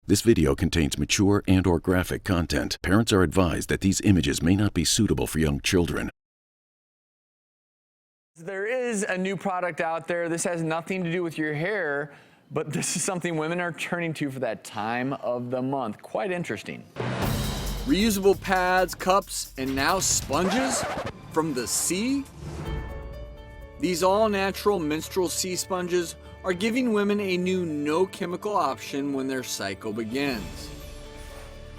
This video contains mature and/or graphic content. Parents are advised that these images may not be suitable for young children. There is a new product out there. This has nothing to do with your hair, but this is something women are turning to for that time of the month. Quite interesting. Reusable pads, cups, and now sponges from the sea? These all-natural menstrual sea sponges are giving women a new no-chemical option when their cycle begins.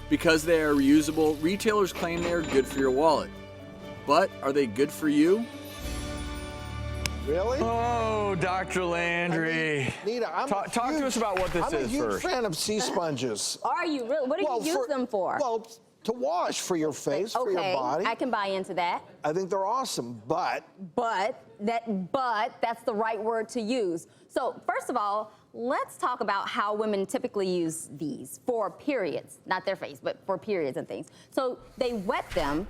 Because they are reusable, retailers claim they are good for your wallet. But are they good for you? Really? Oh, Dr. Landry. Nita, talk to us about what this is first. I'm a huge fan of sea sponges. Are you really? What do you use them for? Well, to wash for your face, for your body. I can buy into that. I think they're awesome, but that's the right word to use. So first of all, let's talk about how women typically use these for periods, not their face, but for periods and things. So they wet them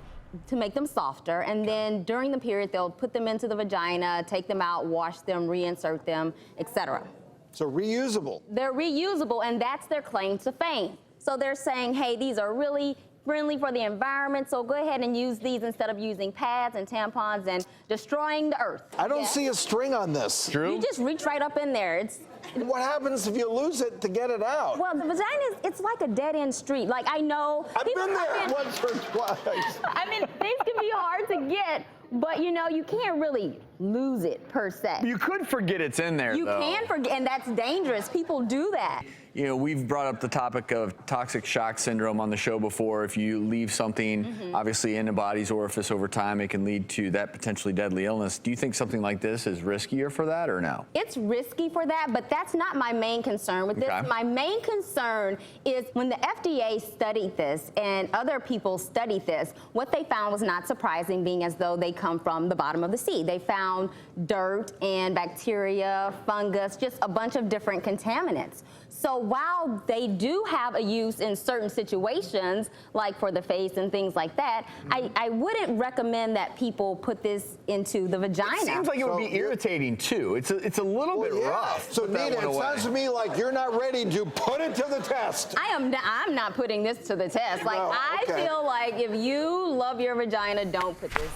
to make them softer, and then during the period, they'll put them into the vagina, take them out, wash them, reinsert them, etc. So reusable. They're reusable, and that's their claim to fame. So they're saying, hey, these are really friendly for the environment, so go ahead and use these instead of using pads and tampons and destroying the earth. I don't see a string on this. True. You just reach right up in there. What happens if you lose it to get it out? Well, the vagina it's like a dead-end street. Like, I know I've been there once or twice. I mean, things can be hard to get, but you know, you can't really lose it per se. You could forget it's in there, You though. can forget, and that's dangerous. People do that. You know, we've brought up the topic of toxic shock syndrome on the show before. If you leave something, obviously, in a body's orifice over time, it can lead to that potentially deadly illness. Do you think something like this is riskier for that or no? It's risky for that, but that's not my main concern with this. My main concern is when the FDA studied this and other people studied this, what they found was not surprising, being as though they come from the bottom of the sea. They found dirt and bacteria, fungus, just a bunch of different contaminants. So while they do have a use in certain situations, like for the face and things like that, I wouldn't recommend that people put this into the vagina. It seems like it would be irritating, too. It's a little bit rough. So, Nita, it sounds to me like you're not ready to put it to the test. I'm not putting this to the test. Like, No, I feel like if you love your vagina, don't put this.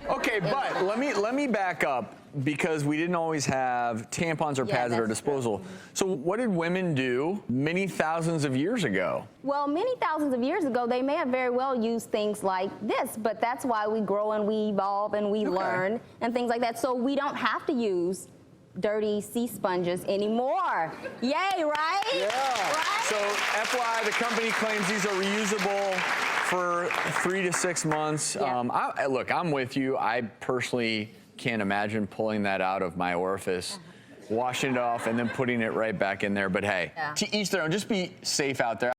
Okay, but let me back up, because we didn't always have tampons or pads at our disposal. So what did women do many thousands of years ago? Well, many thousands of years ago, they may have very well used things like this, but that's why we grow and we evolve and we learn and things like that. So we don't have to use dirty sea sponges anymore. Yay, right? Yeah. Right? So FYI, the company claims these are reusable for 3 to 6 months. Yeah. Look, I'm with you. I personally can't imagine pulling that out of my orifice, washing it off, and then putting it right back in there. But hey, to each their own. Just be safe out there.